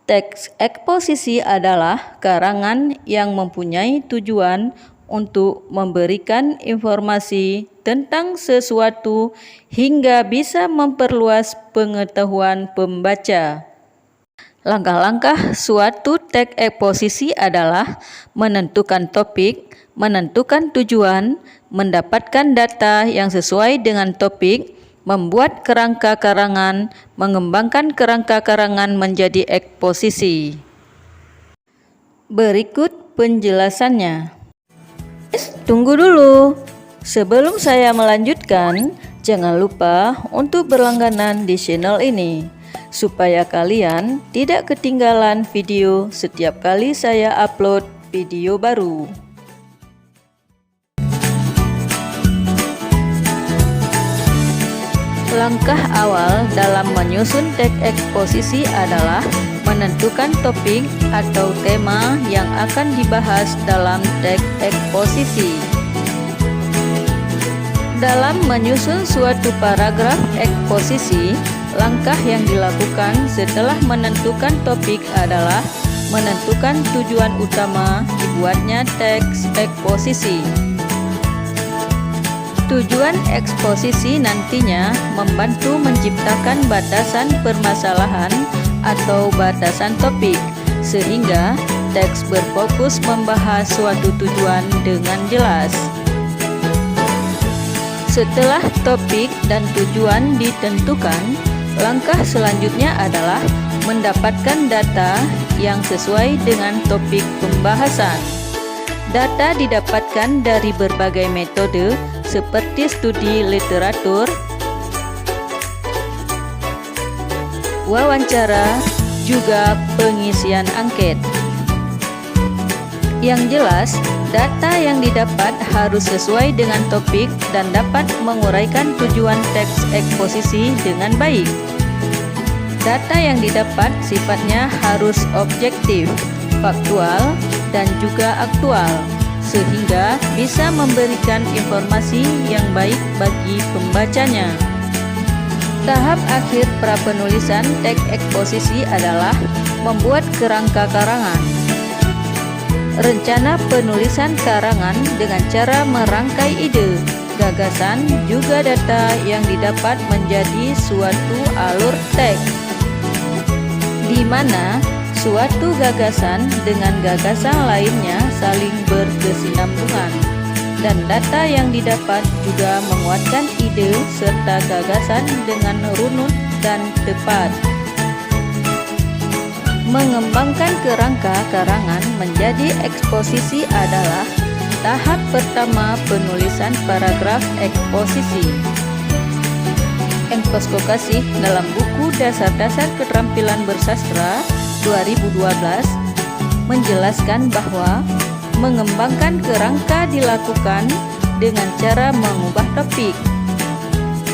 Teks eksposisi adalah karangan yang mempunyai tujuan untuk memberikan informasi tentang sesuatu hingga bisa memperluas pengetahuan pembaca. Langkah-langkah suatu teks eksposisi adalah menentukan topik, menentukan tujuan, mendapatkan data yang sesuai dengan topik, membuat kerangka karangan, mengembangkan kerangka karangan menjadi eksposisi. Berikut penjelasannya. Tunggu dulu. Sebelum saya melanjutkan, jangan lupa untuk berlangganan di channel ini, supaya kalian tidak ketinggalan video setiap kali saya upload video baru. Langkah awal dalam menyusun teks eksposisi adalah menentukan topik atau tema yang akan dibahas dalam teks eksposisi. Dalam menyusun suatu paragraf eksposisi, langkah yang dilakukan setelah menentukan topik adalah menentukan tujuan utama dibuatnya teks eksposisi. Tujuan eksposisi nantinya membantu menciptakan batasan permasalahan atau batasan topik, sehingga teks berfokus membahas suatu tujuan dengan jelas. Setelah topik dan tujuan ditentukan, langkah selanjutnya adalah mendapatkan data yang sesuai dengan topik pembahasan. Data didapatkan dari berbagai metode seperti studi literatur, wawancara, juga pengisian angket. Yang jelas, data yang didapat harus sesuai dengan topik dan dapat menguraikan tujuan teks eksposisi dengan baik. Data yang didapat sifatnya harus objektif, faktual, dan juga aktual, sehingga bisa memberikan informasi yang baik bagi pembacanya. Tahap akhir prapenulisan teks eksposisi adalah membuat kerangka karangan. Rencana penulisan karangan dengan cara merangkai ide, gagasan, juga data yang didapat menjadi suatu alur teks, di mana suatu gagasan dengan gagasan lainnya saling berkesinambungan, dan data yang didapat juga menguatkan ide serta gagasan dengan runut dan tepat. Mengembangkan kerangka karangan menjadi eksposisi adalah tahap pertama penulisan paragraf eksposisi. Engkosko Kasih dalam buku Dasar-Dasar Keterampilan Bersastra 2012 menjelaskan bahwa mengembangkan kerangka dilakukan dengan cara mengubah topik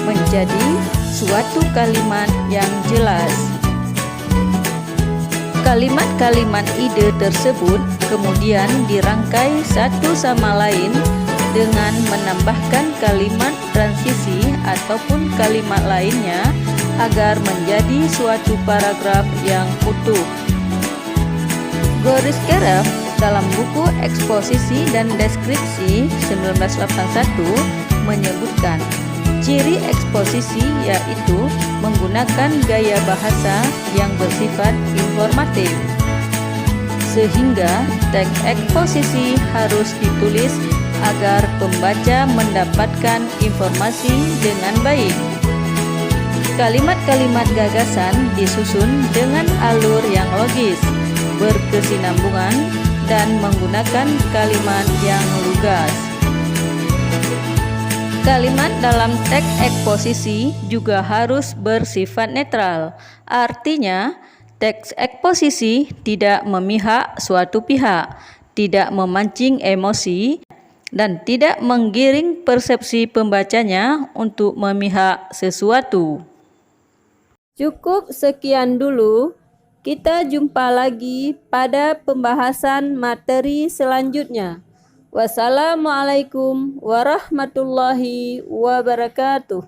menjadi suatu kalimat yang jelas. Kalimat-kalimat ide tersebut kemudian dirangkai satu sama lain dengan menambahkan kalimat transisi ataupun kalimat lainnya agar menjadi suatu paragraf yang utuh. Goris Keref dalam buku Eksposisi dan Deskripsi 1981 menyebutkan ciri eksposisi yaitu menggunakan gaya bahasa yang bersifat informatif, sehingga teks eksposisi harus ditulis agar pembaca mendapatkan informasi dengan baik. Kalimat-kalimat gagasan disusun dengan alur yang logis, berkesinambungan, dan menggunakan kalimat yang lugas. Kalimat dalam teks eksposisi juga harus bersifat netral. Artinya, teks eksposisi tidak memihak suatu pihak, tidak memancing emosi, dan tidak menggiring persepsi pembacanya untuk memihak sesuatu. Cukup sekian dulu. Kita jumpa lagi pada pembahasan materi selanjutnya. Wassalamualaikum warahmatullahi wabarakatuh.